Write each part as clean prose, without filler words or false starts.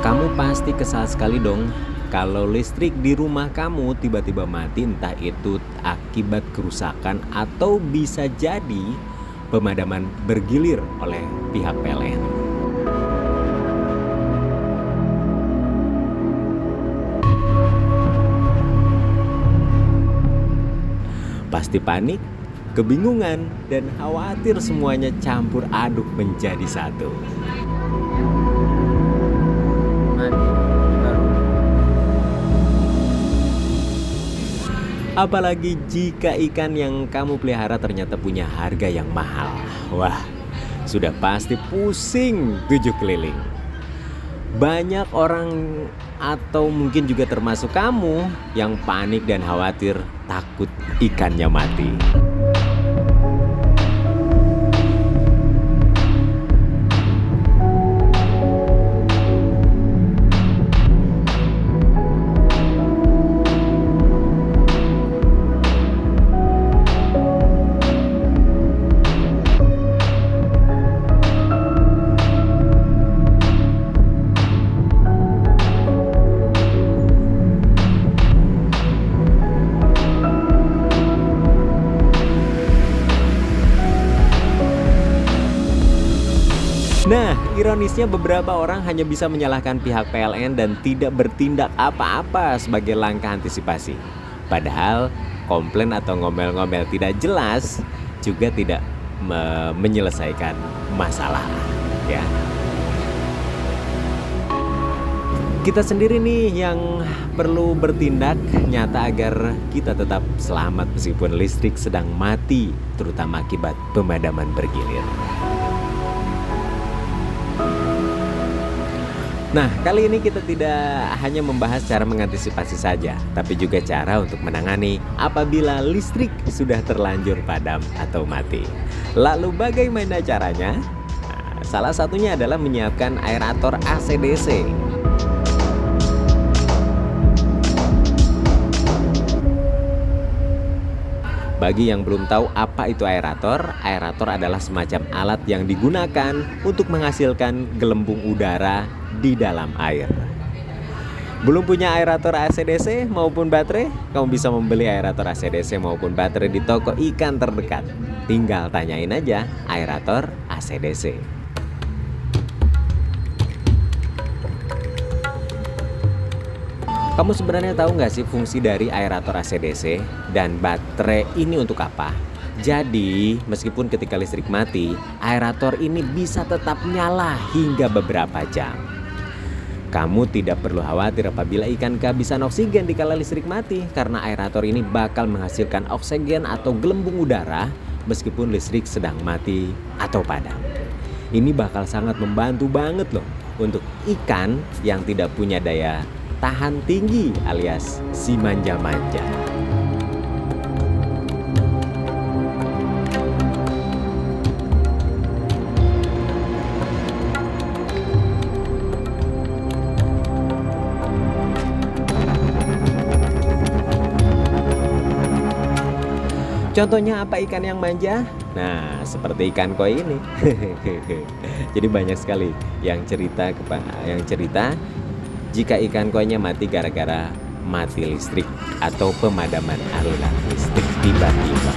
Kamu pasti kesal sekali dong kalau listrik di rumah kamu tiba-tiba mati, entah itu akibat kerusakan atau bisa jadi pemadaman bergilir oleh pihak PLN. Pasti panik, kebingungan, dan khawatir semuanya campur aduk menjadi satu. Apalagi jika ikan yang kamu pelihara ternyata punya harga yang mahal. Wah, sudah pasti pusing tujuh keliling. Banyak orang atau mungkin juga termasuk kamu yang panik dan khawatir takut ikannya mati. Nah, ironisnya beberapa orang hanya bisa menyalahkan pihak PLN dan tidak bertindak apa-apa sebagai langkah antisipasi. Padahal komplain atau ngomel-ngomel tidak jelas juga tidak menyelesaikan masalah, ya. Kita sendiri nih yang perlu bertindak nyata agar kita tetap selamat meskipun listrik sedang mati, terutama akibat pemadaman bergilir. Nah, kali ini kita tidak hanya membahas cara mengantisipasi saja, tapi juga cara untuk menangani apabila listrik sudah terlanjur padam atau mati. Lalu bagaimana caranya? Nah, salah satunya adalah menyiapkan aerator AC/DC. Bagi yang belum tahu apa itu aerator adalah semacam alat yang digunakan untuk menghasilkan gelembung udara di dalam air. Belum punya aerator AC/DC maupun baterai? Kamu bisa membeli aerator AC/DC maupun baterai di toko ikan terdekat. Tinggal tanyain aja aerator AC/DC. Kamu sebenarnya tahu nggak sih fungsi dari aerator AC/DC dan baterai ini untuk apa? Jadi, meskipun ketika listrik mati, aerator ini bisa tetap nyala hingga beberapa jam. Kamu tidak perlu khawatir apabila ikan kehabisan oksigen dikala listrik mati, karena aerator ini bakal menghasilkan oksigen atau gelembung udara meskipun listrik sedang mati atau padam. Ini bakal sangat membantu banget loh untuk ikan yang tidak punya daya tahan tinggi alias si manja-manja. Contohnya apa ikan yang manja? Nah, seperti ikan koi ini. Jadi banyak sekali yang cerita jika ikan koinya mati gara-gara mati listrik atau pemadaman aliran listrik tiba-tiba.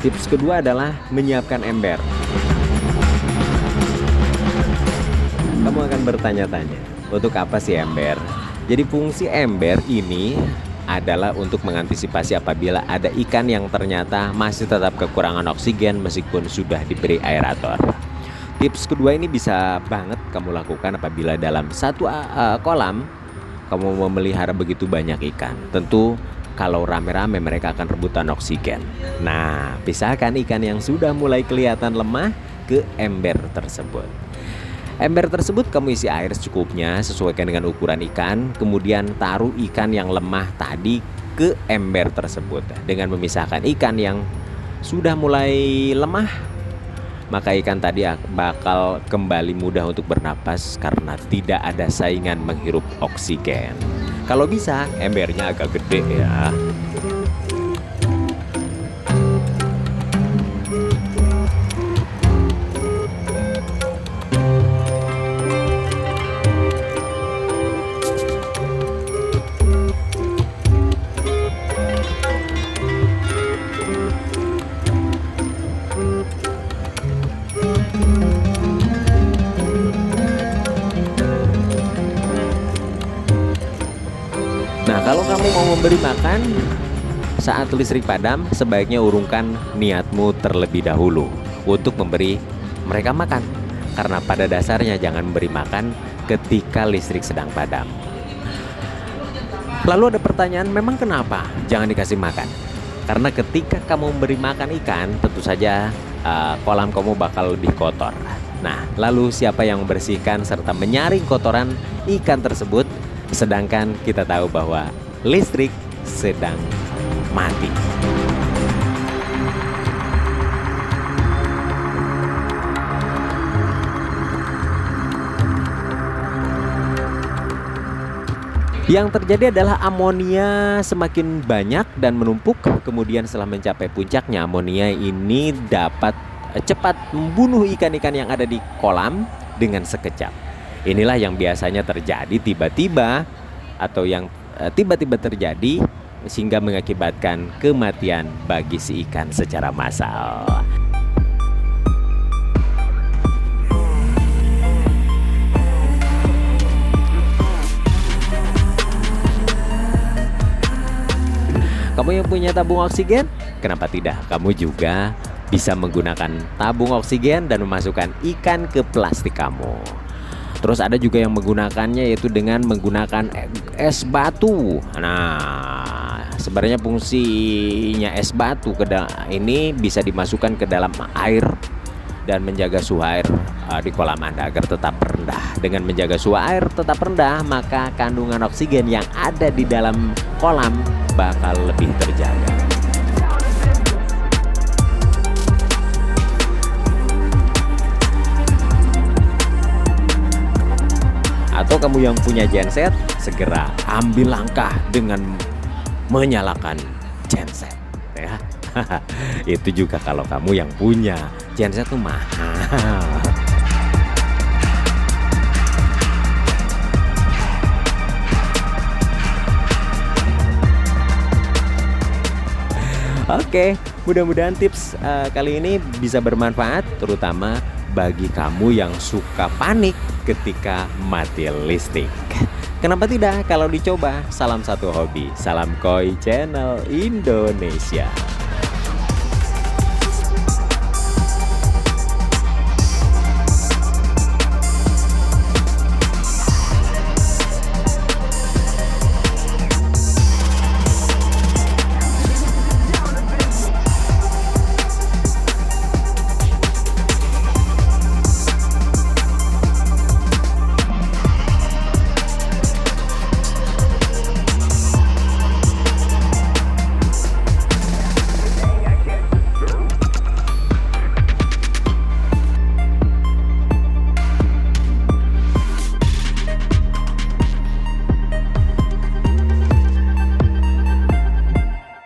Tips kedua adalah menyiapkan ember. Kamu akan bertanya-tanya, untuk apa sih ember? Jadi fungsi ember ini adalah untuk mengantisipasi apabila ada ikan yang ternyata masih tetap kekurangan oksigen meskipun sudah diberi aerator. Tips kedua ini bisa banget kamu lakukan apabila dalam satu kolam kamu memelihara begitu banyak ikan. Tentu kalau rame-rame mereka akan rebutan oksigen. Nah, pisahkan ikan yang sudah mulai kelihatan lemah ke ember tersebut. Ember tersebut kamu isi air secukupnya sesuaikan dengan ukuran ikan, kemudian taruh ikan yang lemah tadi ke ember tersebut. Dengan memisahkan ikan yang sudah mulai lemah, maka ikan tadi bakal kembali mudah untuk bernapas karena tidak ada saingan menghirup oksigen. Kalau bisa, embernya agak gede ya. Nah, kalau kamu mau memberi makan saat listrik padam, sebaiknya urungkan niatmu terlebih dahulu untuk memberi mereka makan. Karena pada dasarnya jangan memberi makan ketika listrik sedang padam. Lalu ada pertanyaan, memang kenapa jangan dikasih makan? Karena ketika kamu memberi makan ikan, tentu saja kolam kamu bakal lebih kotor. Nah, lalu siapa yang membersihkan serta menyaring kotoran ikan tersebut? Sedangkan kita tahu bahwa listrik sedang mati. Yang terjadi adalah amonia semakin banyak dan menumpuk. Kemudian setelah mencapai puncaknya, amonia ini dapat cepat membunuh ikan-ikan yang ada di kolam dengan sekejap. Inilah yang biasanya terjadi tiba-tiba atau yang tiba-tiba terjadi sehingga mengakibatkan kematian bagi si ikan secara massal. Kamu yang punya tabung oksigen, kenapa tidak? Kamu juga bisa menggunakan tabung oksigen dan memasukkan ikan ke plastik kamu. Terus ada juga yang menggunakannya yaitu dengan menggunakan es batu. Nah, sebenarnya fungsinya es batu ini bisa dimasukkan ke dalam air dan menjaga suhu air di kolam Anda agar tetap rendah. Dengan menjaga suhu air tetap rendah, maka kandungan oksigen yang ada di dalam kolam bakal lebih terjaga. Atau kamu yang punya genset, segera ambil langkah dengan menyalakan genset ya. Itu juga kalau kamu yang punya genset tuh mahal. Oke, mudah-mudahan tips kali ini bisa bermanfaat, terutama bagi kamu yang suka panik ketika mati listrik. Kenapa tidak kalau dicoba? Salam satu hobi, salam Koi Channel Indonesia.